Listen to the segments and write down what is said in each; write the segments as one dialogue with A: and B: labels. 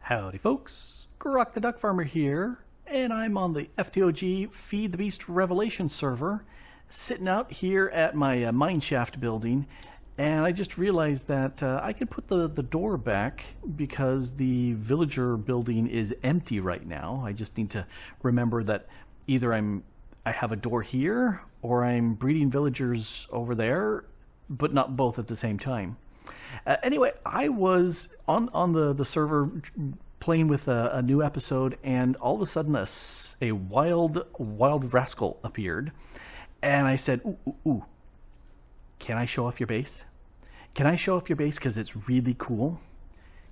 A: Howdy folks, Grok the DuckFarmer here, and I'm on the FTOG Feed the Beast Revelation server, sitting out here at my mineshaft building, and I just realized that I could put the door back because the villager building is empty right now. I just need to remember that either I have a door here, or I'm breeding villagers over there, but not both at the same time. Anyway, I was on the server playing with a new episode, and all of a sudden a WildRascal appeared, and I said, ooh, can I show off your base? Can I show off your base because it's really cool?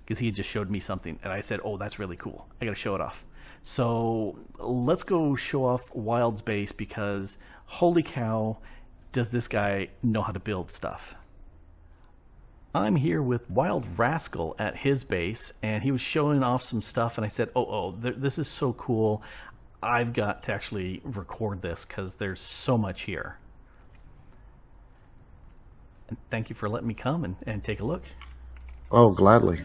A: Because he had just showed me something, and I said, oh, that's really cool. I got to show it off. So let's go show off Wild's base because holy cow, does this guy know how to build stuff. I'm here with WildRascal at his base, and he was showing off some stuff, and I said, this is so cool. I've got to actually record this because there's so much here. And thank you for letting me come and take a look.
B: Oh, gladly.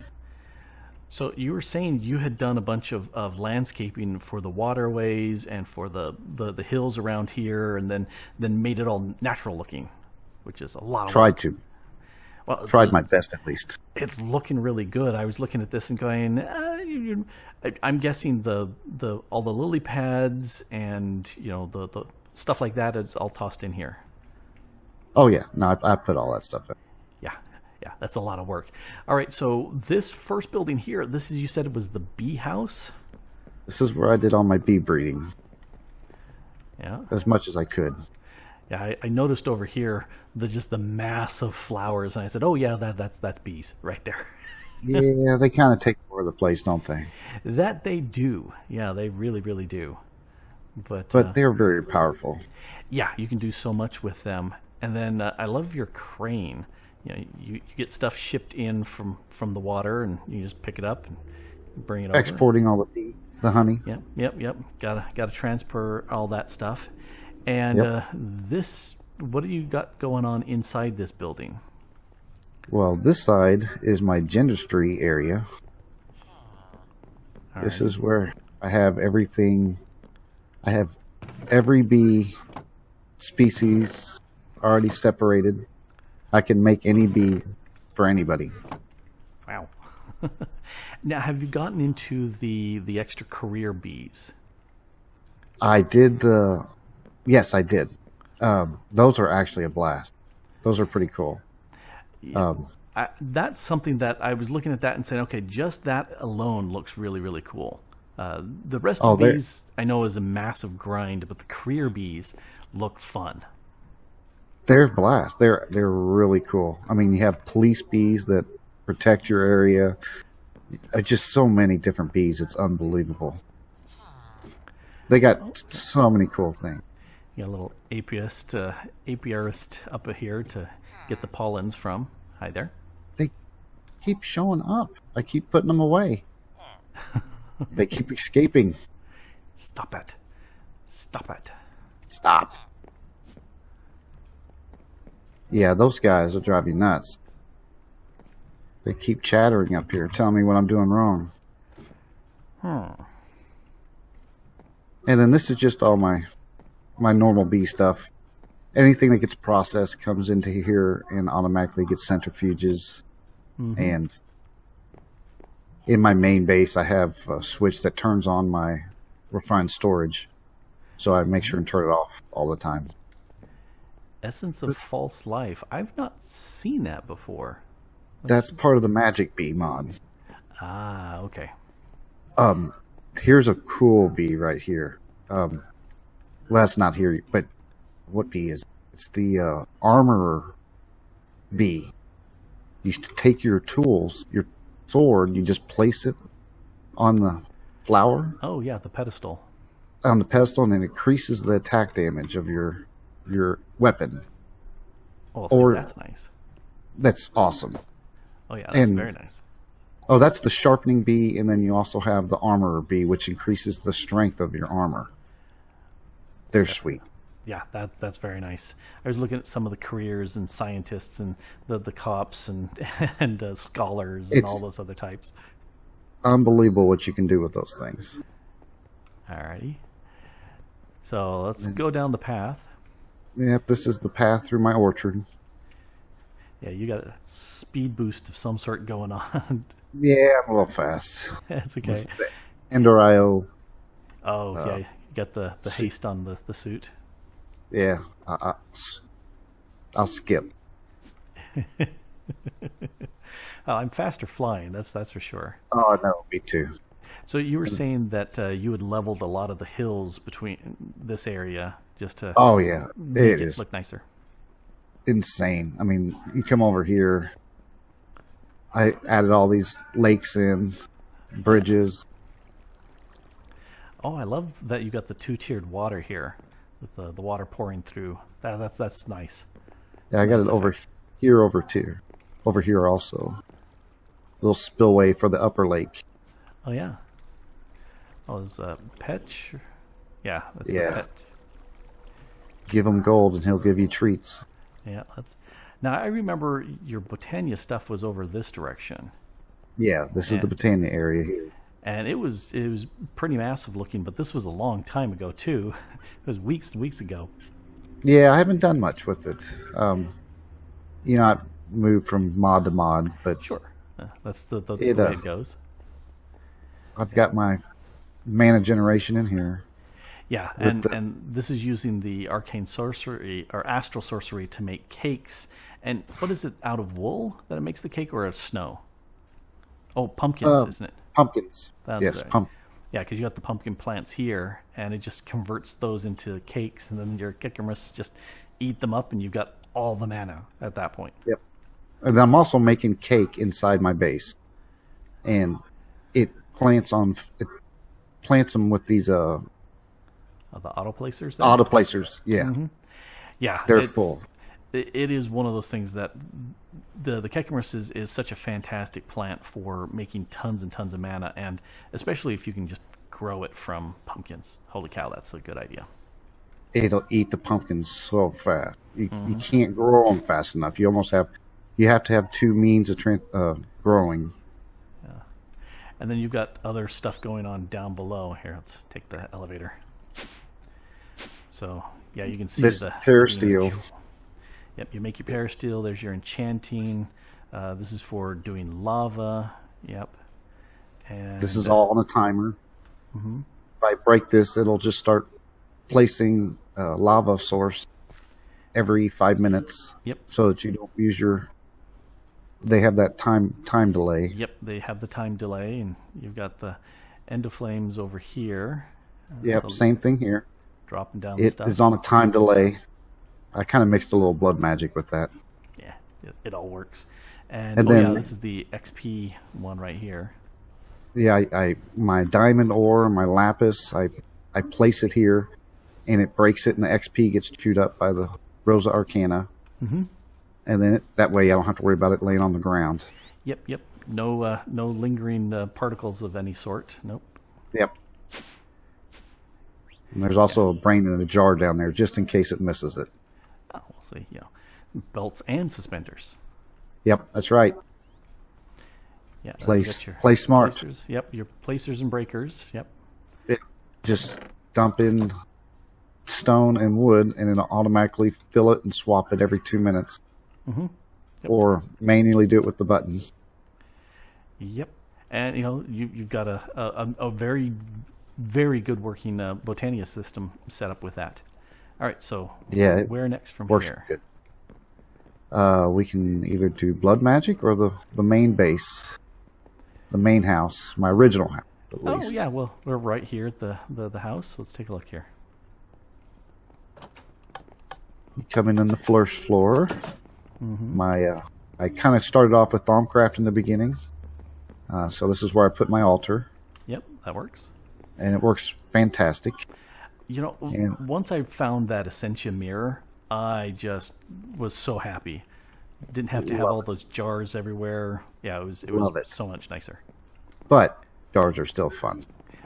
A: So you were saying you had done a bunch of landscaping for the waterways and for the hills around here, and then made it all natural looking, which is a lot of work. Well,
B: tried my best, at least.
A: It's looking really good. I was looking at this and going, I'm guessing all the lily pads and the stuff like that is all tossed in here.
B: Oh yeah, no, I put all that stuff in.
A: Yeah, that's a lot of work. All right, so this first building here, you said it was the bee house.
B: This is where I did all my bee breeding.
A: Yeah,
B: as much as I could.
A: Yeah, I noticed over here just the mass of flowers, and I said, "Oh yeah, that's bees right there."
B: Yeah, they kind of take over the place, don't they?
A: That they do. Yeah, they really, really do. But
B: they're very powerful.
A: Yeah, you can do so much with them. And then I love your crane. You get stuff shipped in from the water, and you just pick it up and bring it over.
B: Exporting all the honey.
A: Yep. Gotta transfer all that stuff. And what do you got going on inside this building? Well,
B: this side is my gendustry area. This is where I have everything. I have every bee species already separated. I can make any bee for anybody.
A: Wow. Now, have you gotten into the extra career bees?
B: I did Yes, I did. Those are actually a blast. Those are pretty cool.
A: That's something that I was looking at that and saying, okay, just that alone looks really, really cool. The rest of bees I know is a massive grind, but the career bees look fun.
B: They're a blast. They're really cool. I mean, you have police bees that protect your area. Just so many different bees. It's unbelievable. They got so many cool things.
A: You got a little apiarist up here to get the pollens from. Hi there.
B: They keep showing up. I keep putting them away. They keep escaping.
A: Stop it. Stop.
B: Yeah, those guys will drive you nuts. They keep chattering up here, telling me what I'm doing wrong. And then this is just all my normal bee stuff. Anything that gets processed comes into here and automatically gets centrifuges. Mm-hmm. And in my main base, I have a switch that turns on my refined storage. So I make sure and turn it off all the time.
A: Essence of False Life. I've not seen that before.
B: That's part of the Magic Bee mod.
A: Ah, okay.
B: Here's a cool bee right here. Well, that's not here, but what bee is it? It's the armorer bee. You take your tools, your sword, you just place it on the flower.
A: Oh, yeah, the pedestal.
B: On the pedestal, and it increases the attack damage of your weapon.
A: Oh, that's nice.
B: That's awesome.
A: Oh, yeah, that's very nice.
B: Oh, that's the sharpening bee, and then you also have the armorer bee, which increases the strength of your armor. They're sweet.
A: Yeah, that's very nice. I was looking at some of the careers and scientists and the cops and scholars and all those other types.
B: unbelievable what you can do with those things.
A: Alrighty. So let's go down the path.
B: Yep, this is the path through my orchard.
A: Yeah, you got a speed boost of some sort going on.
B: Yeah, I'm a little fast.
A: That's okay.
B: Ender.io.
A: Oh, yeah, you got the haste on the suit.
B: Yeah, I'll skip.
A: I'm faster flying, that's for sure.
B: Oh, no, me too.
A: So you were saying that you had leveled a lot of the hills between this area just to
B: it is
A: look nicer.
B: Insane. I mean, you come over here, I added all these lakes in, bridges.
A: Oh, I love that you got the two-tiered water here with the water pouring through. That's nice.
B: Yeah, I got it over here also. Little spillway for the upper lake.
A: Oh yeah. Oh, there's a Petch. Yeah, that's
B: Yeah.
A: a Petch.
B: Give him gold and he'll give you treats.
A: Yeah, now I remember your Botania stuff was over this direction.
B: Yeah, this is the Botania area here.
A: And it was pretty massive looking, but this was a long time ago too. It was weeks and weeks ago.
B: Yeah, I haven't done much with it. I moved from mod to mod, but
A: Sure, that's the way it goes.
B: I've got my mana generation in here.
A: Yeah, and this is using the arcane sorcery or astral sorcery to make cakes. And what is it, out of wool that it makes the cake, or out of snow? Oh, pumpkins, isn't it?
B: Pumpkins.
A: That's right.
B: Pumpkins.
A: Yeah, because you got the pumpkin plants here, and it just converts those into cakes, and then your Kikimras just eat them up, and you've got all the mana at that point.
B: Yep. And I'm also making cake inside my base, and it plants them with these
A: The auto placers there?
B: auto placers. Yeah,
A: Yeah,
B: they're full.
A: It is one of those things that the Kekimris is such a fantastic plant for making tons and tons of mana, and especially if you can just grow it from pumpkins. Holy cow, that's a good idea.
B: It'll eat the pumpkins so fast. You can't grow them fast enough. You have to have two means of growing.
A: Yeah. And then you've got other stuff going on down below. Here, let's take the elevator. So, yeah, you can see
B: This
A: the
B: peristyle.
A: Yep, you make your peristyle. There's your enchanting. This is for doing lava. Yep. And
B: This is all on a timer. If I break this, it'll just start placing a lava source every 5 minutes.
A: Yep.
B: So that you don't use They have that time delay.
A: Yep, they have the time delay, and you've got the end of flames over here.
B: Yep,
A: So
B: same thing here.
A: dropping down the
B: It
A: stuff.
B: is on a time delay. I kind of mixed a little blood magic with that.
A: Yeah, it all works. And
B: then-
A: this is the XP one right here.
B: Yeah, I my diamond ore, my lapis, I place it here, and it breaks it, and the XP gets chewed up by the Rosa Arcana. And then that way I don't have to worry about it laying on the ground.
A: Yep. No lingering particles of any sort. Nope.
B: Yep. And there's also a brain in a jar down there just in case it misses it.
A: Oh, we'll see. Belts and suspenders.
B: Yep, that's right.
A: Yeah. you
B: Place
A: got your
B: play smart.
A: placers. Yep, your placers and breakers. Yep.
B: Just dump in stone and wood, and it'll automatically fill it and swap it every 2 minutes.
A: Yep.
B: Or manually do it with the button.
A: Yep. And you've got a very, very good working Botania system set up with that. All right, so
B: Yeah, it
A: where next from
B: works
A: here?
B: good. We can either do blood magic or the main base, the main house, my original house, at least.
A: Oh yeah, well we're right here at the house. Let's take a look here.
B: You come in on the first floor. I kind of started off with Thaumcraft in the beginning, so this is where I put my altar,
A: Yep, that works.
B: and it works fantastic.
A: And once I found that Essentia mirror, I just was so happy. Didn't have to have all those jars everywhere. Yeah, it was
B: Love it.
A: so much nicer.
B: But jars are still fun.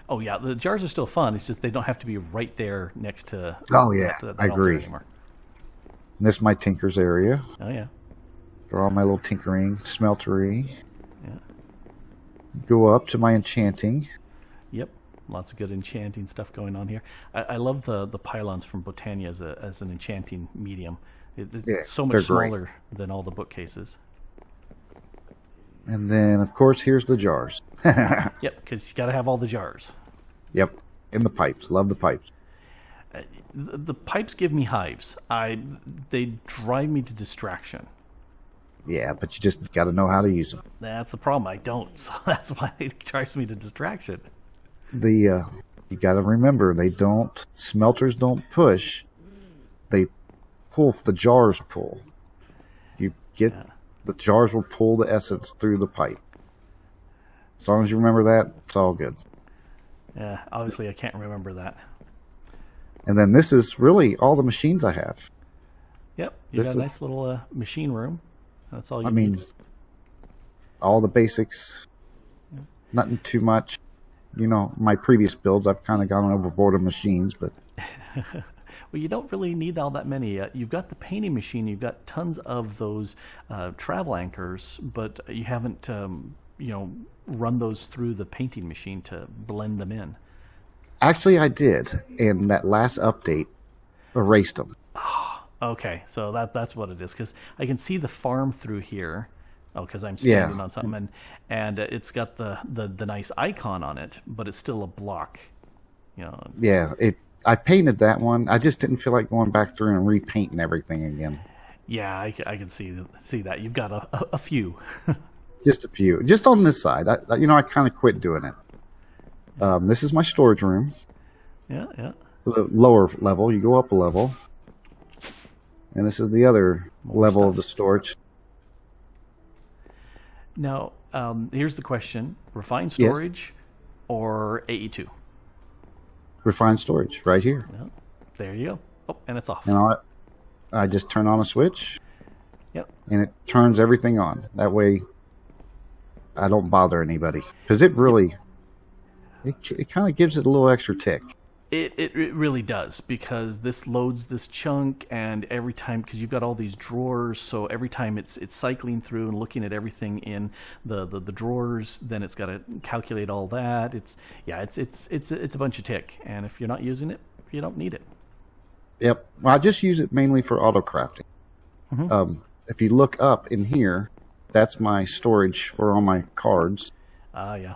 A: Oh yeah, the jars are still fun. It's just they don't have to be right there next to.
B: Oh, yeah,
A: that
B: I
A: altar
B: agree.
A: anymore.
B: And this is my tinker's area.
A: Oh yeah.
B: For all my little tinkering, smeltery.
A: Yeah.
B: Go up to my enchanting.
A: Yep, lots of good enchanting stuff going on here. I love the pylons from Botania as an enchanting medium. It's so much smaller than all the bookcases.
B: And then, of course, here's the jars.
A: Yep, because you got to have all the jars.
B: Yep, and the pipes. Love the pipes.
A: The pipes give me hives. They drive me to distraction.
B: Yeah, but you just got to know how to use them.
A: That's the problem. I don't, so that's why it drives me to distraction.
B: You got to remember, smelters don't push. They pull, the jars pull. The jars will pull the essence through the pipe. As long as you remember that, it's all good.
A: Yeah, obviously I can't remember that.
B: And then this is really all the machines I have.
A: Yep, you got a nice little machine room. That's all you need.
B: mean, all the basics, nothing too much. My previous builds, I've kind of gone overboard on machines, but...
A: Well, you don't really need all that many. You've got the painting machine. You've got tons of those travel anchors, but you haven't, run those through the painting machine to blend them in.
B: Actually, I did, and that last update erased them.
A: Okay, so that's what it is, because I can see the farm through here. Oh, because I'm standing on something, and it's got the nice icon on it, but it's still a block.
B: Yeah, I painted that one. I just didn't feel like going back through and repainting everything again.
A: Yeah, I can see that. You've got a few.
B: Just a few. Just on this side. I kind of quit doing it. This is my storage room.
A: Yeah.
B: The lower level. You go up a level. And this is the other level of the storage.
A: Now, here's the question. Refined storage or AE2?
B: Refined storage, right here.
A: Well, there you go. Oh, and it's off.
B: And I just turn on a switch.
A: Yep.
B: And it turns everything on. That way, I don't bother anybody. Because it really, it kind of gives it a little extra tick.
A: It really does, because this loads this chunk, and every time, because you've got all these drawers, so every time it's cycling through and looking at everything in the drawers, then it's got to calculate all that. It's a bunch of tick, and if you're not using it, you don't need it.
B: Yep. Well, I just use it mainly for auto crafting.
A: Mm-hmm.
B: If you look up in here, that's my storage for all my cards.
A: Yeah.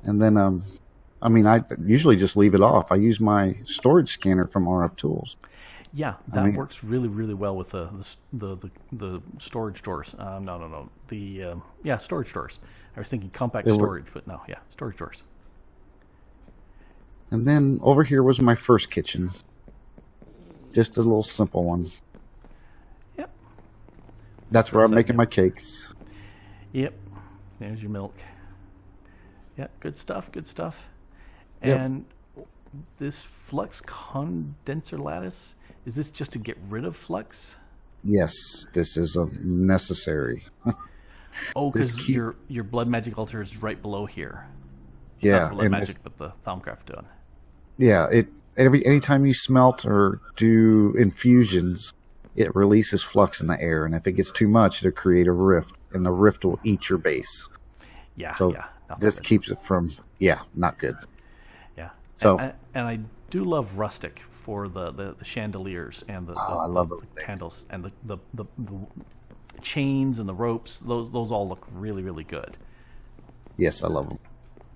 B: And then I usually just leave it off. I use my storage scanner from RF Tools.
A: Yeah, that works really, really well with the storage drawers. No. Storage drawers. I was thinking compact storage, but no, storage drawers.
B: And then over here was my first kitchen. Just a little simple one.
A: Yep.
B: That's where I'm making my cakes.
A: Yep. There's your milk. Yep, good stuff.
B: Yep.
A: And this flux condenser lattice, is this just to get rid of flux?
B: Yes, this is a necessary.
A: Oh, because your blood magic altar is right below here.
B: Yeah,
A: not blood magic, but the Thaumcraft doing.
B: Yeah, anytime you smelt or do infusions, it releases flux in the air, and if it gets too much, it'll create a rift, and the rift will eat your base.
A: Yeah,
B: so this keeps it from not good.
A: Yeah.
B: So
A: and I do love rustic for the chandeliers and
B: I love
A: the candles and the chains and the ropes. Those all look really, really good.
B: Yes, I love them.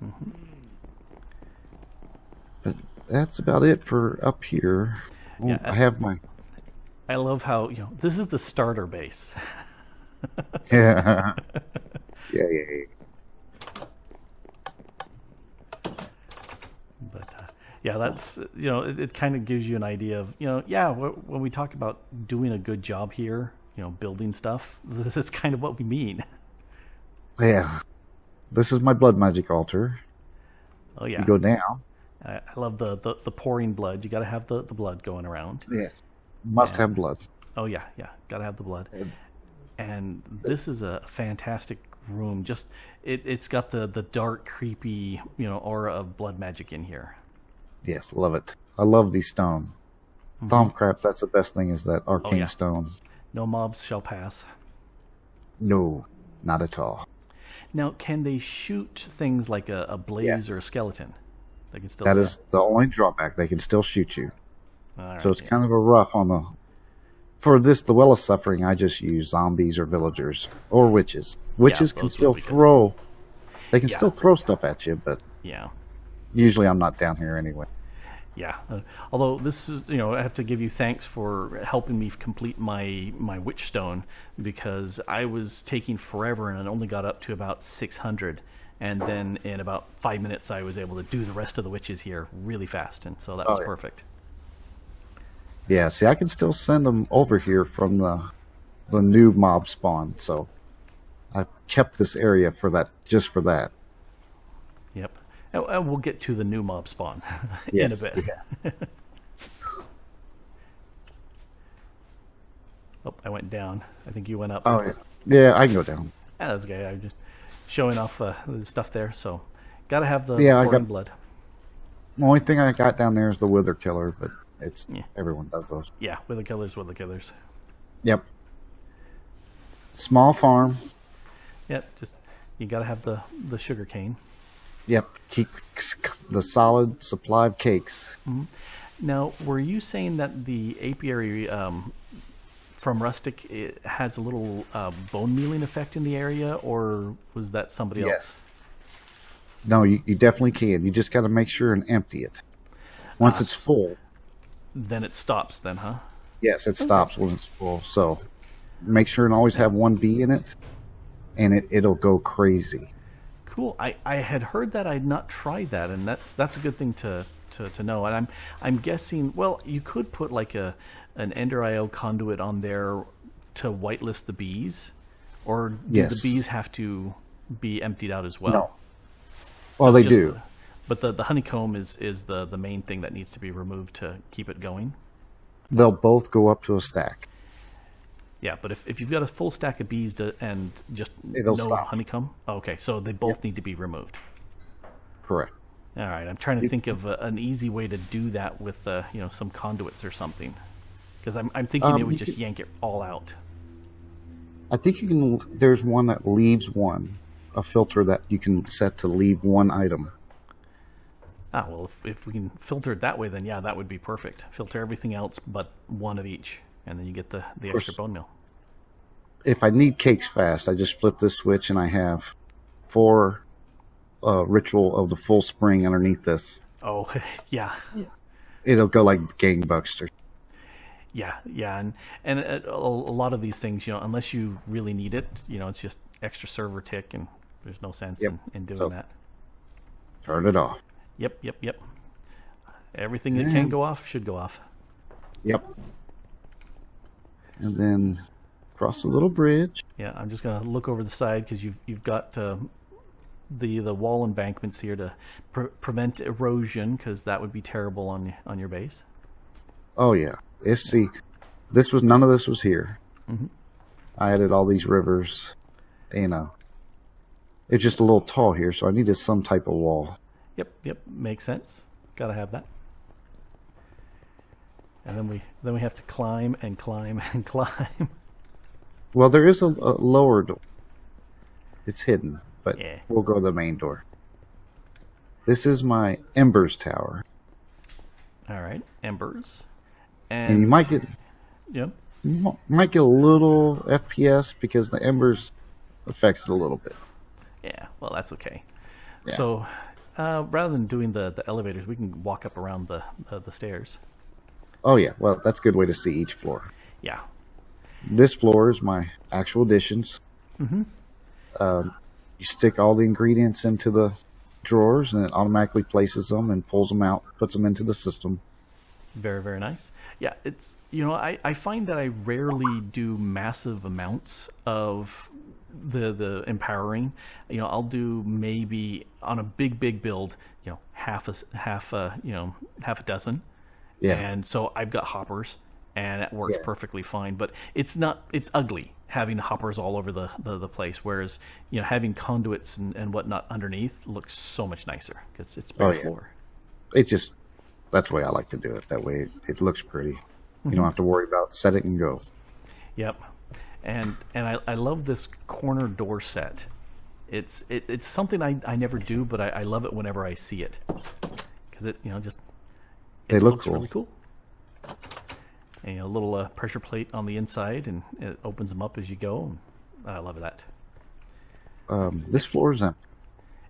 A: Mm-hmm.
B: But that's about it for up here.
A: Yeah,
B: I have my.
A: I love how this is the starter base.
B: Yeah. Yeah.
A: But that's it kind of gives you an idea of when we talk about doing a good job here, building stuff, this is kind of what we mean.
B: Yeah, this is my blood magic altar.
A: Oh yeah,
B: you go down.
A: I love the pouring blood. You got to have the blood going around.
B: Yes, must have blood.
A: Oh yeah, got to have the blood. And this is a fantastic room. Just it's got the dark, creepy, aura of blood magic in here.
B: Yes, love it. I love these stone. Mm-hmm. Thaumcraft, that's the best thing, is that arcane stone.
A: No mobs shall pass.
B: No, not at all.
A: Now, can they shoot things like a blaze
B: Yes.
A: or a skeleton? They can still.
B: That
A: do
B: is the only drawback. They can still shoot you.
A: All right,
B: So it's kind of a rough on the... For this, the Well of Suffering, I just use zombies or villagers or witches. Witches can
A: those
B: still
A: would be good.
B: throw... They can
A: Yeah.
B: still throw stuff at you, but
A: Yeah.
B: usually I'm not down here anyway.
A: Yeah. Although this is, I have to give you thanks for helping me complete my witch stone, because I was taking forever and I only got up to about 600. And then in about 5 minutes, I was able to do the rest of the witches here really fast. And so that was
B: yeah.
A: perfect.
B: Yeah, see, I can still send them over here from the new mob spawn, so I've kept this area for that, just for that.
A: Yep. And we'll get to the new mob spawn
B: Yes,
A: in a bit.
B: yeah.
A: Oh, I went down. I think you went up.
B: Oh, yeah. Yeah, I can go down.
A: Yeah, that's okay. I'm just showing off the stuff there. So, got to have the
B: Yeah, I
A: pouring
B: got-
A: blood.
B: The only thing I got down there is the Wither Killer, but it's everyone does those.
A: Yeah, with the killers.
B: Yep. Small farm.
A: Yep, just you got to have the sugar cane.
B: Yep. Keep the solid supply of cakes.
A: Now, were you saying that the apiary from Rustic, it has a little bone mealing effect in the area, or was that somebody else?
B: Yes. No, you definitely can. You just got to make sure and empty it. Once it's full,
A: Then it stops. Then, huh?
B: yes, it stops when it's full. So make sure and always have one bee in it, and it'll go crazy.
A: Cool. I had heard that. I'd not tried that, and that's a good thing to know. And I'm guessing. Well, you could put like an Ender IO conduit on there to whitelist the bees, or do
B: Yes.
A: the bees have to be emptied out as well?
B: No. Well, they
A: Just
B: do.
A: But the honeycomb is the main thing that needs to be removed to keep it going.
B: They'll both go up to a stack.
A: Yeah, but if you've got a full stack of bees and just
B: It'll
A: no
B: stop.
A: honeycomb, okay, so they both need to be removed.
B: Correct.
A: All right, I'm trying to think of an easy way to do that with some conduits or something, because I'm thinking it would
B: you
A: just
B: could-
A: yank it all out.
B: I think you can. There's one that leaves one, a filter that you can set to leave one item.
A: Ah, well, if we can filter it that way, then yeah, that would be perfect. Filter everything else but one of each, and then you get the
B: course.
A: extra bone meal.
B: If I need cakes fast, I just flip this switch and I have 4 ritual of the full spring underneath this.
A: Oh, yeah.
B: It'll go like gangbusters.
A: Yeah, and a lot of these things, unless you really need it, it's just extra server tick, and there's no sense
B: Yep.
A: in doing
B: So-
A: that.
B: Turn it off.
A: Yep. Everything that can go off should go off.
B: Yep. And then cross a little bridge.
A: Yeah, I'm just gonna look over the side because you've got the wall embankments here to prevent erosion, because that would be terrible on your base.
B: Oh yeah. See, none of this was here.
A: Mm-hmm.
B: I added all these rivers. It's just a little tall here, so I needed some type of wall.
A: Yep, makes sense. Got to have that. And then we have to climb and climb and climb.
B: Well, there is a lower door. It's hidden, but
A: Yeah.
B: we'll go to the main door. This is my Embers Tower,
A: All right, embers,
B: and you might get
A: Yep.
B: a little FPS because the embers affects it a little bit.
A: Yeah, well, that's okay.
B: Yeah.
A: So, rather than doing the elevators, we can walk up around the stairs.
B: Oh yeah, well that's a good way to see each floor.
A: Yeah.
B: This floor is my actual additions. Mm-hmm. You stick all the ingredients into the drawers, and it automatically places them and pulls them out, puts them into the system.
A: Very, very nice. Yeah, it's I find that I rarely do massive amounts of the empowering. I'll do maybe on a big build, half a dozen.
B: Yeah.
A: And so I've got hoppers, and it works
B: Yeah.
A: perfectly fine. But it's ugly having hoppers all over the place. Whereas having conduits and whatnot underneath looks so much nicer because it's bare
B: yeah.
A: floor.
B: That's the way I like to do it. That way it looks pretty. You don't have to worry about set it and go.
A: Yep. And I love this corner door set. It's something I never do, but I love it whenever I see it, because it
B: They look
A: looks
B: cool.
A: really cool. And a little pressure plate on the inside, and it opens them up as you go. And I love that.
B: This floor is empty.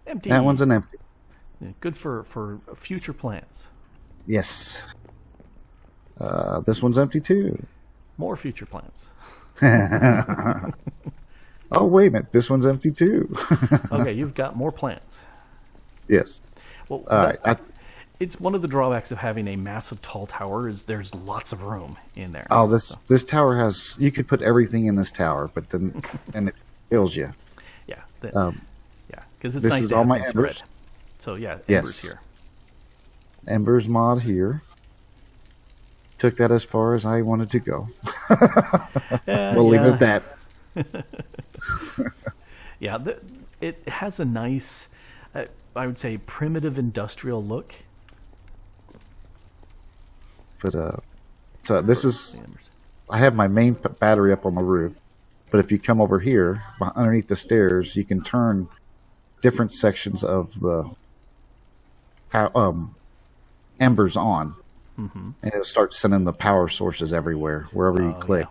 A: Empty.
B: That one's an empty.
A: Good for future plans.
B: Yes. This one's empty too.
A: More future plans.
B: Oh, wait a minute. This one's empty too.
A: Okay, you've got more plans.
B: Yes.
A: Well,
B: All right.
A: it's one of the drawbacks of having a massive tall tower is there's lots of room in there.
B: Oh, this tower has. You could put everything in this tower, but then and it kills you.
A: Yeah. Yeah, because it's
B: this
A: nice
B: is
A: to
B: all
A: have
B: my
A: things
B: embers.
A: spread. So yeah, Embers
B: Yes.
A: here.
B: Embers mod here. Took that as far as I wanted to go. We'll leave it at that.
A: Yeah, it has a nice, I would say, primitive industrial look.
B: But so this is. I have my main battery up on the roof, but if you come over here underneath the stairs, you can turn different sections of the embers on, and it'll start sending the power sources everywhere wherever you click.
A: Yeah.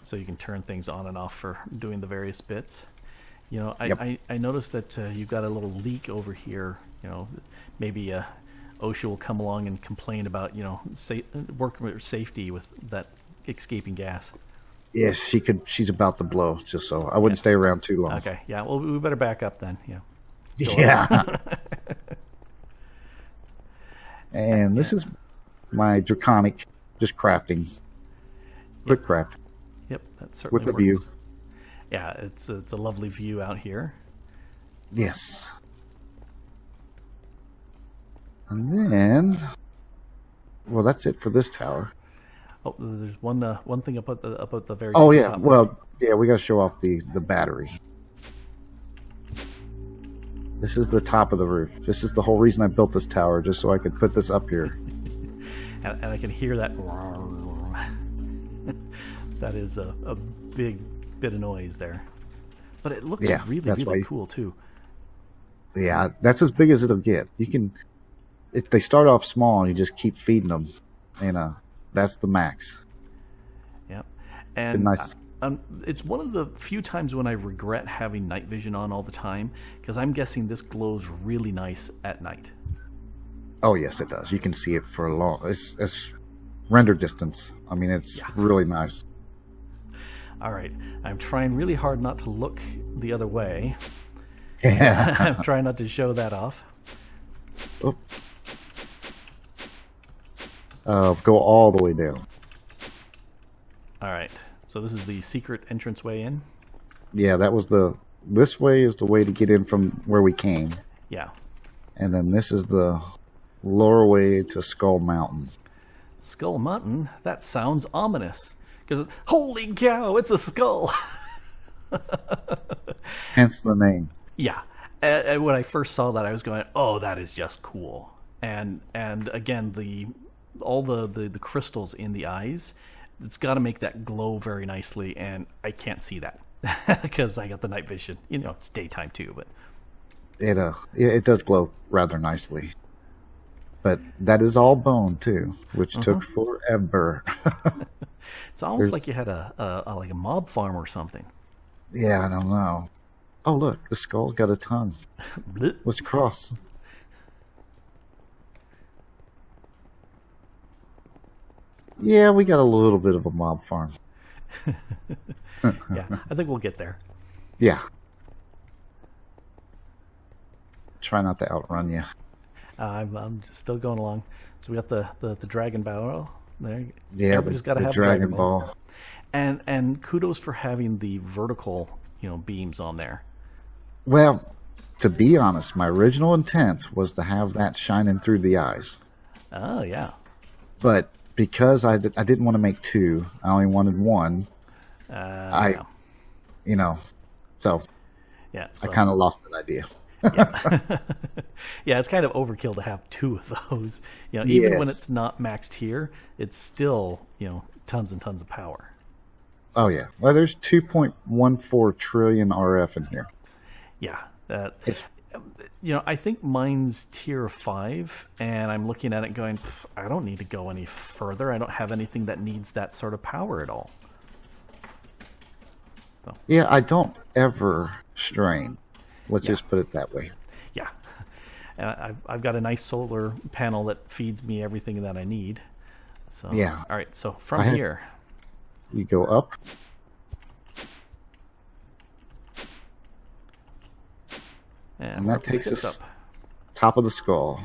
A: So you can turn things on and off for doing the various bits. You know,
B: Yep.
A: I noticed that you've got a little leak over here. You know, maybe OSHA will come along and complain about, you know, worker safety with that escaping gas.
B: Yes, she's about to blow. Just so I wouldn't stay around too long.
A: Okay, yeah. Well, we better back up then. Yeah.
B: Yeah. And this is my draconic, just crafting, quick craft
A: Yep, that certainly
B: with a
A: works.
B: view.
A: Yeah, it's a lovely view out here.
B: Yes. And then, well, that's it for this tower.
A: Oh, there's one thing up at the very
B: Oh yeah,
A: top.
B: well, yeah, we got to show off the battery. This is the top of the roof. This is the whole reason I built this tower, just so I could put this up here.
A: And I can hear that. That is a big bit of noise there, but it looks
B: Yeah,
A: really
B: that's
A: really
B: why
A: cool too.
B: Yeah, that's as big as it'll get. You can, they start off small, and you just keep feeding them, and that's the max.
A: Yep, and
B: nice.
A: It's one of the few times when I regret having night vision on all the time, because I'm guessing this glows really nice at night.
B: Oh yes, it does. You can see it for a long. It's render distance. I mean, it's really nice.
A: All right, I'm trying really hard not to look the other way.
B: Yeah.
A: I'm trying not to show that off.
B: Go all the way down.
A: All right, so this is the secret entranceway in.
B: Yeah, that was this way is the way to get in from where we came.
A: Yeah.
B: And then this is the lower way to Skull Mountain.
A: Skull Mountain? That sounds ominous. 'Cause, holy cow, it's a skull!
B: Hence the name.
A: Yeah. And when I first saw that, I was going, oh, that is just cool. And again, all the crystals in the eyes, it's got to make that glow very nicely, and I can't see that because I got the night vision. You know, it's daytime too, but
B: It does glow rather nicely. But that is all bone too, which took forever.
A: it's almost like you had like a mob farm or something.
B: Yeah, I don't know. Oh look, the skull got a tongue.
A: Blech.
B: Let's cross. Yeah, we got a little bit of a mob farm.
A: Yeah, I think we'll get there.
B: Yeah. Try not to outrun you.
A: I'm just still going along. So we got the dragon barrel there.
B: Yeah,
A: Everybody's gotta
B: the
A: have a
B: Dragon Ball.
A: And kudos for having the vertical, beams on there.
B: Well, to be honest, my original intent was to have that shining through the eyes.
A: Oh yeah.
B: But because I didn't want to make two, I only wanted one.
A: Yeah.
B: So
A: Yeah.
B: I
A: So,
B: kind of lost that idea.
A: yeah, it's kind of overkill to have two of those. Even when
B: Yes.
A: it's not maxed here, it's still tons and tons of power.
B: Oh yeah. Well, there's 2.14 trillion RF in here.
A: Yeah.
B: It's,
A: I think mine's tier 5, and I'm looking at it going, I don't need to go any further. I don't have anything that needs that sort of power at all. So
B: yeah, I don't ever strain. Let's just put it that way.
A: yeah, and I've got a nice solar panel that feeds me everything that I need. So
B: Yeah.
A: all right. So from here,
B: You go up. And that takes us top of the skull.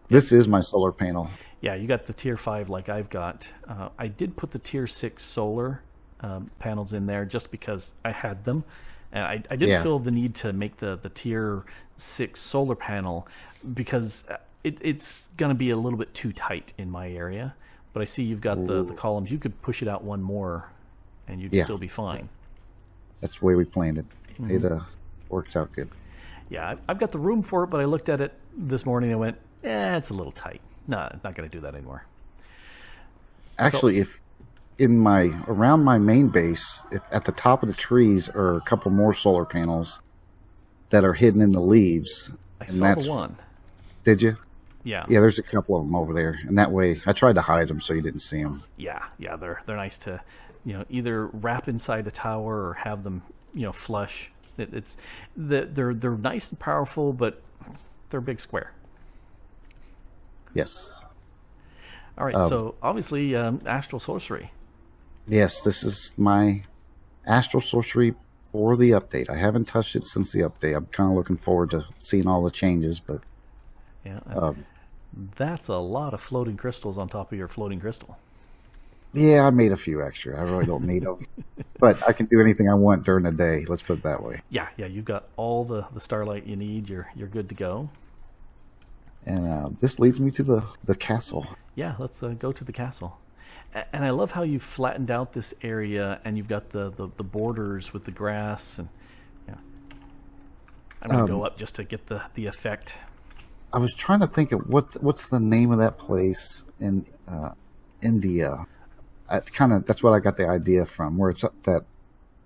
B: This is my solar panel.
A: Yeah, you got the tier 5 like I've got. I did put the tier 6 solar panels in there just because I had them. And I didn't feel the need to make the tier 6 solar panel because it's going to be a little bit too tight in my area. But I see you've got the columns. You could push it out one more and you'd still be fine.
B: That's the way we planned it. It works out good.
A: Yeah, I've got the room for it, but I looked at it this morning and went, it's a little tight. No, I'm not going to do that anymore.
B: Actually, if around my main base, if at the top of the trees are a couple more solar panels that are hidden in the leaves.
A: I saw the one.
B: Did you?
A: Yeah.
B: Yeah, there's a couple of them over there, and that way I tried to hide them so you didn't see them.
A: Yeah, they're nice to, either wrap inside a tower or have them, flush. They're nice and powerful, but they're a big square.
B: Yes.
A: All right, so obviously Astral Sorcery.
B: Yes, this is my Astral Sorcery for the update. I haven't touched it since the update. I'm kind of looking forward to seeing all the changes, but
A: yeah, that's a lot of floating crystals on top of your floating crystal.
B: Yeah, I made a few extra. I really don't need them. But I can do anything I want during the day. Let's put it that way.
A: Yeah, you've got all the starlight you need. You're good to go.
B: And this leads me to the castle.
A: Yeah, let's go to the castle. And I love how you've flattened out this area and you've got the borders with the grass. And I'm going to go up just to get the effect.
B: I was trying to think of what's the name of that place in India. That's what I got the idea from, where it's up that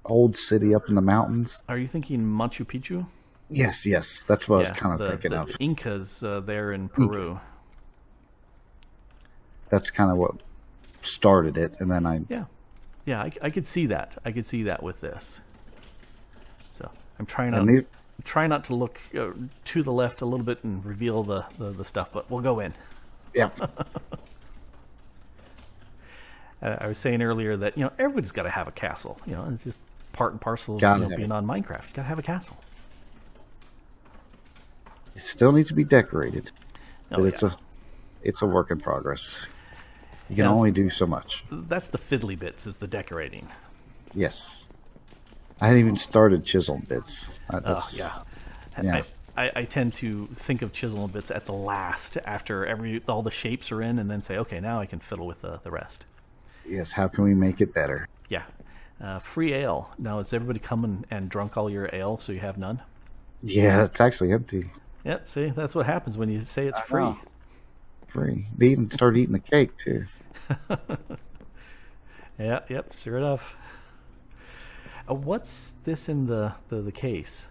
B: old city up in the mountains.
A: Are you thinking Machu Picchu?
B: Yes, that's what I was kind of thinking of.
A: The Incas there in Peru.
B: That's kind of what started it, and then
A: I could see that. I could see that with this. So I'm trying not to look to the left a little bit and reveal the stuff, but we'll go in.
B: Yeah.
A: I was saying earlier that everybody's got to have a castle. It's just part and parcel of being on Minecraft. You got to have a castle.
B: It still needs to be decorated, but it's a work in progress. You can only do so much.
A: That's the fiddly bits, is the decorating.
B: Yes, I hadn't even started chiseled bits.
A: I tend to think of chiseled bits at the last, after all the shapes are in, and then say, okay, now I can fiddle with the rest.
B: Yes, how can we make it better?
A: Yeah. Free ale. Now, has everybody come and drunk all your ale so you have none?
B: Yeah, it's actually empty.
A: Yep, see, that's what happens when you say it's free.
B: Know. Free. They even started eating the cake, too.
A: Yeah, yep, sure enough. What's this in the case?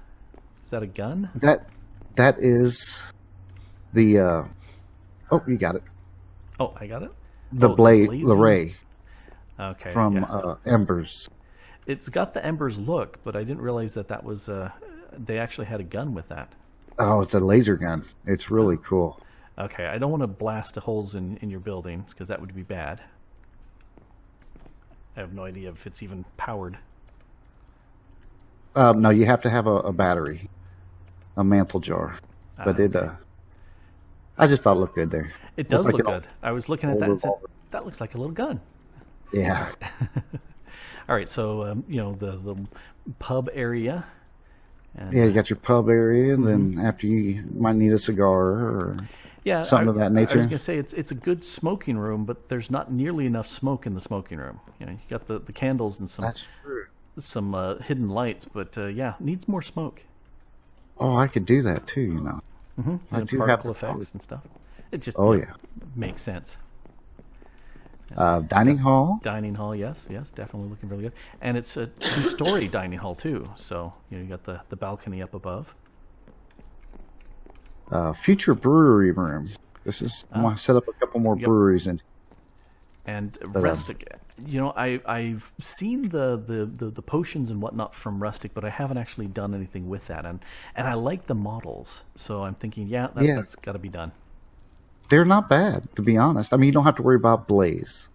A: Is that a gun?
B: That is the... oh, you got it.
A: Oh, I got it?
B: The ray.
A: Okay.
B: From Embers.
A: It's got the Embers look, but I didn't realize that was... they actually had a gun with that.
B: Oh, it's a laser gun. It's really cool.
A: Okay, I don't want to blast holes in your buildings, because that would be bad. I have no idea if it's even powered.
B: No, you have to have a battery. A mantle jar. But I just thought it looked good there.
A: It does look good. I was looking at that and said, that looks like a little gun.
B: Yeah.
A: All right, so, the pub area. And,
B: you got your pub area, and then after you might need a cigar or something of that nature.
A: I was going to say, it's a good smoking room, but there's not nearly enough smoke in the smoking room. You got the candles and some hidden lights, but needs more smoke.
B: Oh, I could do that too,
A: Mm-hmm.
B: I do
A: particle effects and stuff. It just makes sense.
B: Dining hall.
A: Dining hall, yes, definitely looking really good. And it's a 2-story dining hall too. So you got the balcony up above.
B: Future brewery room. This is I want to set up a couple more breweries
A: and rustic. I've seen the potions and whatnot from rustic, but I haven't actually done anything with that. And I like the models, so I'm thinking, that's got to be done.
B: They're not bad, to be honest. I mean, you don't have to worry about blaze,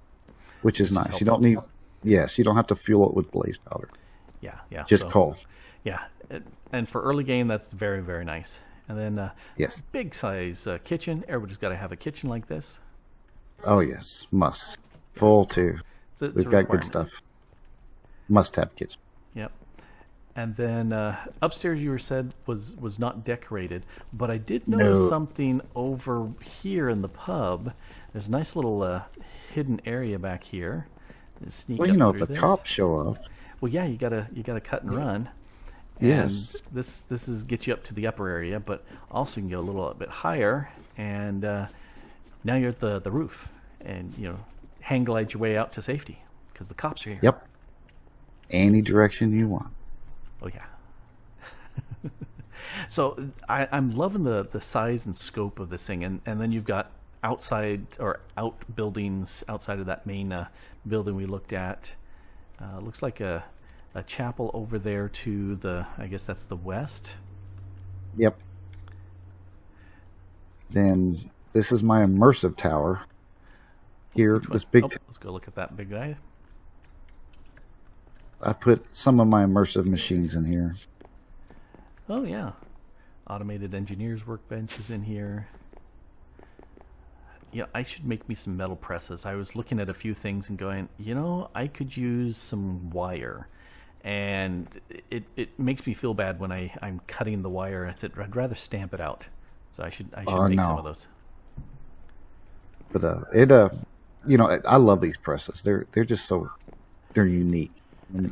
B: which is nice. You don't need, you don't have to fuel it with blaze powder.
A: Yeah.
B: Just coal.
A: Yeah, and for early game, that's very, very nice. And then big size kitchen. Everybody's got to have a kitchen like this.
B: Oh yes, must. Full too. We've got good stuff. Must have kitchen.
A: Yep. And then upstairs, you said was not decorated, but I did notice something over here in the pub. There's a nice little hidden area back here. Sneak up
B: if the cops show up.
A: Well, yeah, you gotta cut and run.
B: Yes.
A: And this is get you up to the upper area, but also you can go a little bit higher, and now you're at the roof, and hang glide your way out to safety because the cops are here.
B: Yep. Any direction you want.
A: Oh yeah. So I'm loving the size and scope of this thing, and then you've got outside or outbuildings outside of that main building we looked at. Looks like a chapel over there to I guess that's the west.
B: Yep. Then this is my immersive tower. Here, this big.
A: Let's go look at that big guy.
B: I put some of my immersive machines in here.
A: Oh yeah, automated engineers workbench is in here. Yeah, I should make me some metal presses. I was looking at a few things and going, I could use some wire, and it makes me feel bad when I'm cutting the wire. I'd rather stamp it out. So I should make some of those.
B: But I love these presses. They're just they're unique.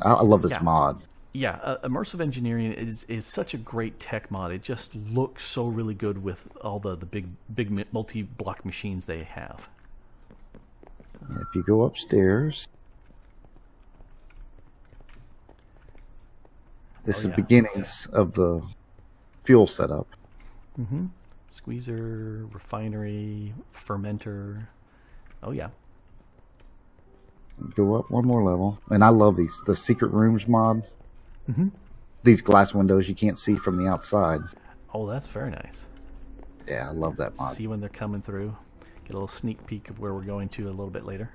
B: I love this mod.
A: Yeah, immersive engineering is such a great tech mod. It just looks so really good with all the big multi-block machines they have.
B: If you go upstairs, this is the beginnings of the fuel setup.
A: Mm-hmm. Squeezer, refinery, fermenter. Oh yeah.
B: Go up one more level, and I love the secret rooms mod.
A: Mm-hmm.
B: These glass windows you can't see from the outside.
A: Oh, that's very nice.
B: Yeah, I love that mod.
A: See when they're coming through. Get a little sneak peek of where we're going to a little bit later.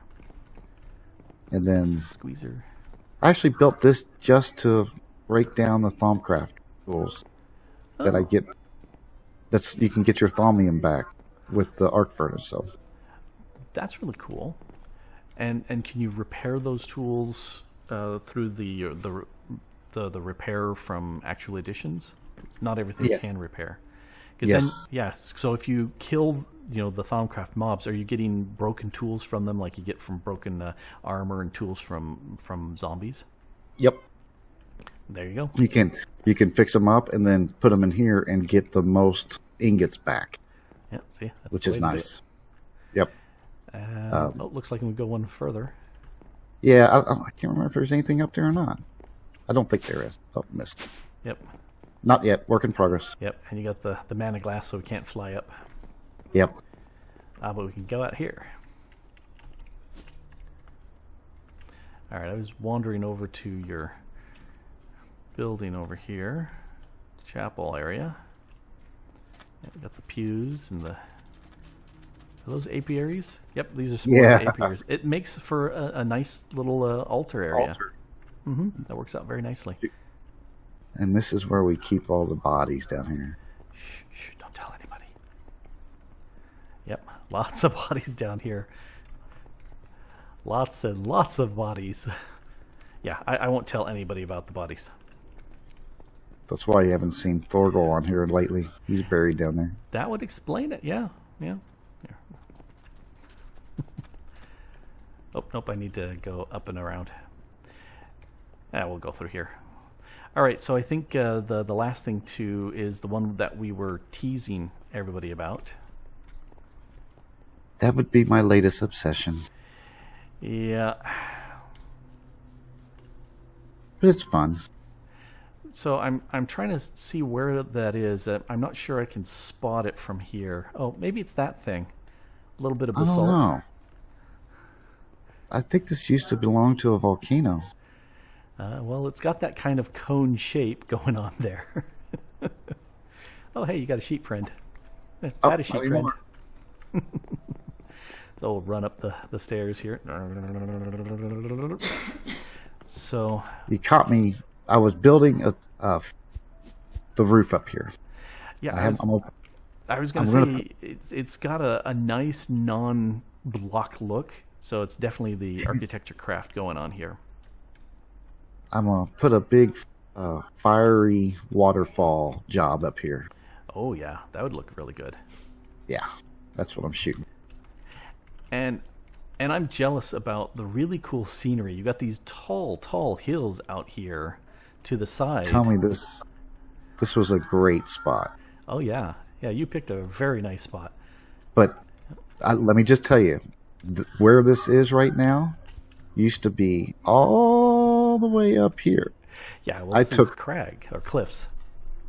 B: And then
A: Squeezer.
B: I actually built this just to break down the Thaumcraft tools that I get. You can get your Thaumium back with the arc furnace. So
A: that's really cool. And can you repair those tools through the repair from actual editions? Not everything can repair.
B: Yes.
A: So if you kill the Thaumcraft mobs, are you getting broken tools from them like you get from broken armor and tools from zombies?
B: Yep.
A: There you go.
B: You can fix them up and then put them in here and get the most ingots back.
A: Yeah, see,
B: which is nice. Yep.
A: Looks like we can go one further.
B: Yeah, I can't remember if there's anything up there or not. I don't think there is. Oh, missed.
A: Yep.
B: Not yet. Work in progress.
A: Yep. And you got the mana glass, so we can't fly up.
B: Yep.
A: But we can go out here. All right. I was wandering over to your building over here, chapel area. Yeah, we got the pews and Are those apiaries? Yep, these are small apiaries. It makes for a nice little altar area. Mm-hmm. That works out very nicely.
B: And this is where we keep all the bodies down here.
A: Shh, don't tell anybody. Yep, lots of bodies down here. Lots and lots of bodies. Yeah, I won't tell anybody about the bodies.
B: That's why you haven't seen Thorgol on here lately. He's buried down there.
A: That would explain it, yeah. Oh, nope, I need to go up and around. We'll go through here. All right, so I think the last thing, too, is the one that we were teasing everybody about.
B: That would be my latest obsession.
A: Yeah.
B: But it's fun.
A: So I'm trying to see where that is. I'm not sure I can spot it from here. Oh, maybe it's that thing. A little bit of
B: I
A: basalt.
B: don't know. I think this used to belong to a volcano.
A: Well, it's got that kind of cone shape going on there. Oh, hey, you got a sheep friend. Got a sheep friend. So we'll run up the stairs here. So
B: You caught me. I was building the roof up here.
A: yeah, I was going to say it's got a nice non-block look. So it's definitely the architecture craft going on here.
B: I'm going to put a big fiery waterfall job up here.
A: Oh, yeah. That would look really good.
B: Yeah, that's what I'm shooting.
A: And I'm jealous about the really cool scenery. You got these tall hills out here to the side.
B: Tell me this was a great spot.
A: Oh, yeah. Yeah, you picked a very nice spot.
B: But let me just tell you, where this is right now used to be all the way up here.
A: Yeah, well, this is crag or cliffs.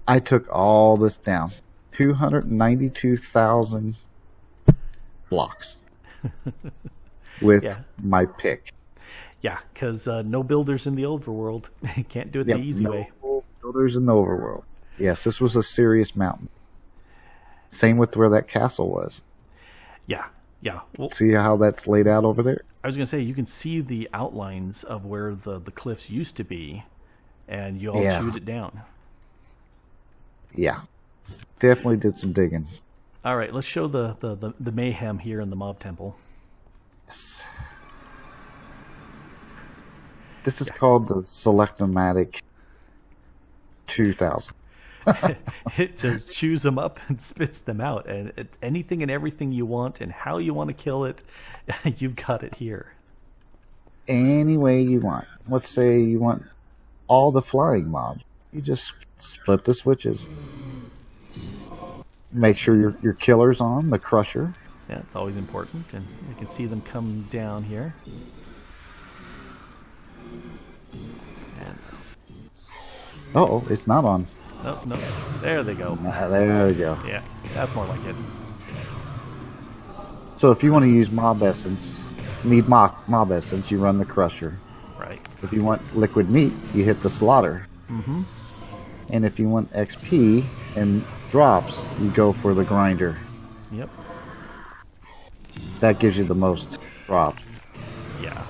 B: I took all this down. 292,000 blocks with my pick.
A: Yeah, because no builders in the overworld. Can't do it the easy way.
B: No builders in the overworld. Yes, this was a serious mountain. Same with where that castle was.
A: Yeah. Well,
B: see how that's laid out over there?
A: I was going to say, you can see the outlines of where the cliffs used to be, and you all chewed it down.
B: Yeah. Definitely did some digging.
A: All right, let's show the mayhem here in the mob temple.
B: Yes. This is called the Selectomatic 2000.
A: It just chews them up and spits them out, and anything and everything you want and how you want to kill it, you've got it here.
B: Any way you want. Let's say you want all the flying mobs. You just flip the switches. Make sure your killer's on, the crusher.
A: Yeah, it's always important, and you can see them come down here. And
B: uh-oh, it's not on.
A: Oh, no. There they go.
B: There we go.
A: Yeah, that's more like it.
B: So if you want to use mob essence, need mob essence, you run the crusher.
A: Right.
B: If you want liquid meat, you hit the slaughter.
A: Mm-hmm.
B: And if you want XP and drops, you go for the grinder.
A: Yep.
B: That gives you the most drops.
A: Yeah.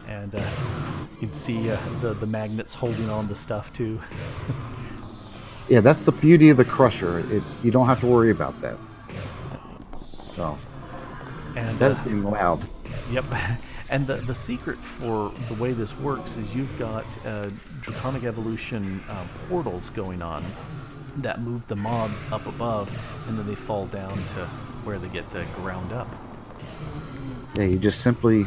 A: And you can see the magnets holding on the stuff too.
B: Yeah, that's the beauty of the crusher. You don't have to worry about that. So,
A: and
B: that is getting loud.
A: Yep. And the secret for the way this works is you've got Draconic Evolution portals going on that move the mobs up above, and then they fall down to where they get ground up.
B: Yeah, you just simply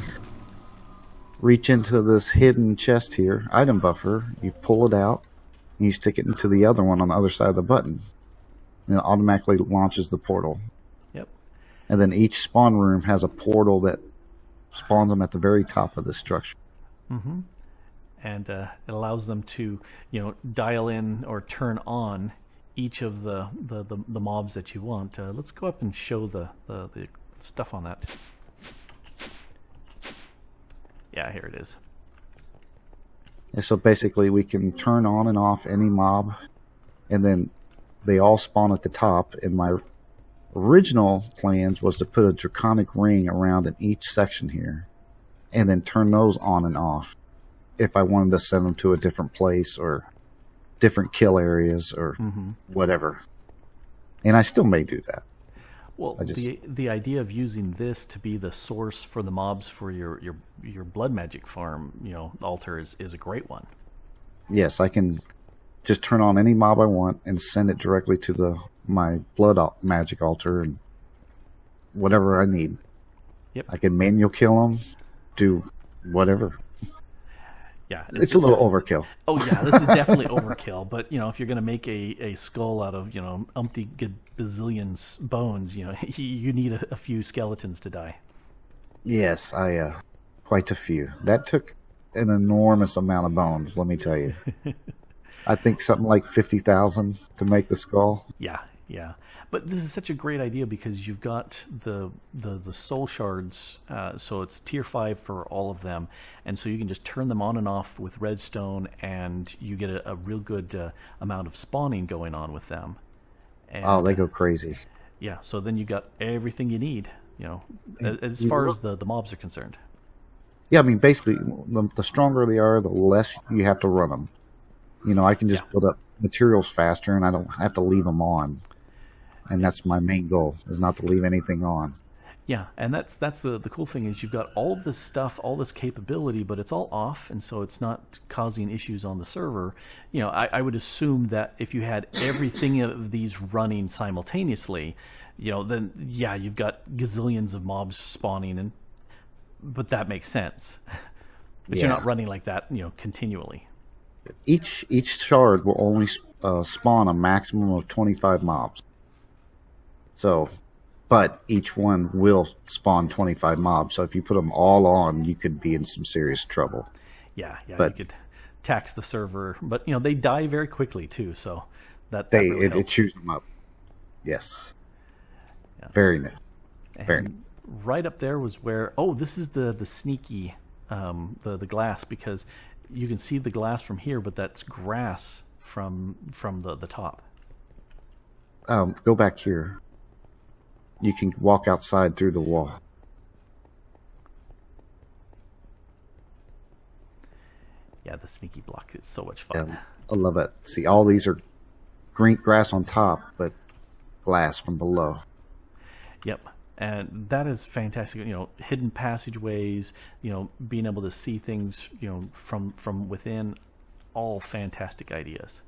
B: reach into this hidden chest here, item buffer, you pull it out, and you stick it into the other one on the other side of the button. And it automatically launches the portal.
A: Yep.
B: And then each spawn room has a portal that spawns them at the very top of the structure.
A: Mm-hmm. And it allows them to, dial in or turn on each of the mobs that you want. Let's go up and show the stuff on that. Yeah, here it is.
B: And so basically we can turn on and off any mob, and then they all spawn at the top. And my original plans was to put a draconic ring around in each section here, and then turn those on and off if I wanted to send them to a different place or different kill areas or whatever. And I still may do that.
A: Well, the idea of using this to be the source for the mobs for your blood magic farm, altar is a great one.
B: Yes, I can just turn on any mob I want and send it directly to my blood magic altar and whatever I need.
A: Yep.
B: I can manual kill them, do whatever.
A: Yeah,
B: it's a little overkill.
A: Oh yeah, this is definitely overkill. But if you're going to make a skull out of umpty bazillions bones, you need a few skeletons to die.
B: Yes, I quite a few. That took an enormous amount of bones, let me tell you. I think something like 50,000 to make the skull.
A: Yeah, yeah. But this is such a great idea because you've got the soul shards, so it's tier 5 for all of them, and so you can just turn them on and off with redstone, and you get a real good amount of spawning going on with them. And,
B: Oh, they go crazy.
A: yeah, so then you got everything you need, as far as the mobs are concerned.
B: Yeah, I mean, basically, the stronger they are, the less you have to run them. I can just build up materials faster, and I don't have to leave them on. And that's my main goal, is not to leave anything on.
A: Yeah, and that's the cool thing is you've got all of this stuff, all this capability, but it's all off, and so it's not causing issues on the server. I would assume that if you had everything of these running simultaneously, then yeah, you've got gazillions of mobs spawning, but that makes sense. But you're not running like that, continually.
B: Each shard will only spawn a maximum of 25 mobs. So, but each one will spawn 25 mobs. So if you put them all on, you could be in some serious trouble.
A: Yeah,
B: But
A: you could tax the server, but they die very quickly too. So that
B: it
A: helps.
B: chews them up. Yes.
A: Yeah.
B: Very new. Very new.
A: And right up there was where this is the sneaky the glass, because you can see the glass from here, but that's grass from the top.
B: Go back here. You can walk outside through the wall.
A: Yeah, the sneaky block is so much fun.
B: Yeah, I love it. See, all these are green grass on top, but glass from below.
A: Yep. And that is fantastic. Hidden passageways, being able to see things, from within, all fantastic ideas.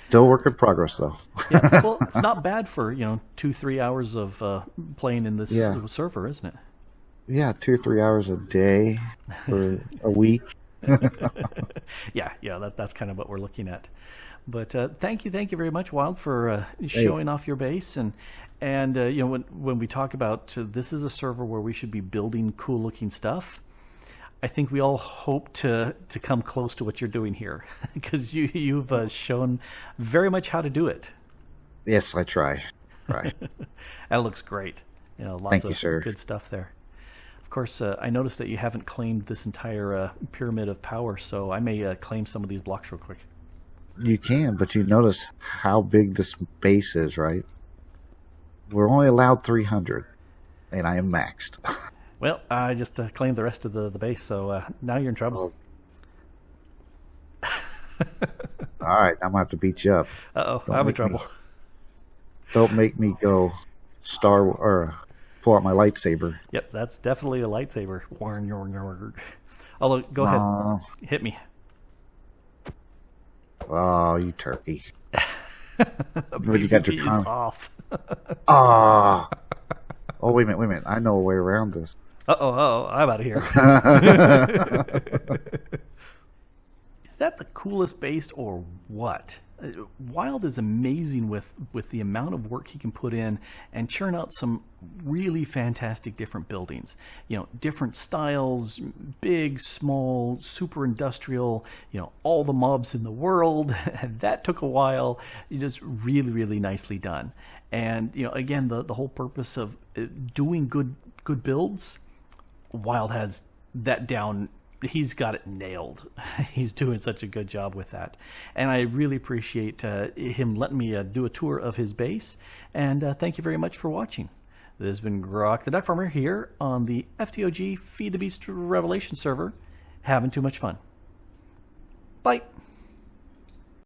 B: Still work in progress, though.
A: Yeah, well, it's not bad for 2-3 hours of playing in this little server, isn't it?
B: Yeah, 2 or 3 hours a day for a week.
A: Yeah, that's kind of what we're looking at. But thank you very much, Wild, for showing off your base, and when we talk about this is a server where we should be building cool looking stuff. I think we all hope to come close to what you're doing here, because you've shown very much how to do it.
B: Yes, I try. Right.
A: That looks great. Lots
B: Thank you,
A: of
B: sir.
A: good stuff there. Of course, I noticed that you haven't claimed this entire pyramid of power, so I may claim some of these blocks real quick.
B: You can, but you notice how big this base is, right? We're only allowed 300, and I am maxed.
A: Well, I just claimed the rest of the base, so now you're in trouble.
B: All right, I'm going to have to beat you up.
A: Uh-oh, I'm in trouble.
B: Don't make me go pull out my lightsaber.
A: Yep, that's definitely a lightsaber. Although, go ahead. Hit me.
B: Oh, you turkey.
A: But
B: you got your
A: is
B: tongue
A: off.
B: Oh, wait a minute. I know a way around this.
A: I'm out of here. Is that the coolest base or what? Wild is amazing with the amount of work he can put in and churn out some really fantastic different buildings. Different styles, big, small, super industrial, all the mobs in the world. And that took a while. Just really, really nicely done. And, again, the whole purpose of doing good builds, Wild has that down. He's got it nailed. He's doing such a good job with that. And I really appreciate him letting me do a tour of his base. And thank you very much for watching. This has been Grok the DuckFarmer here on the FTOG Feed the Beast Revelation server, having too much fun. Bye.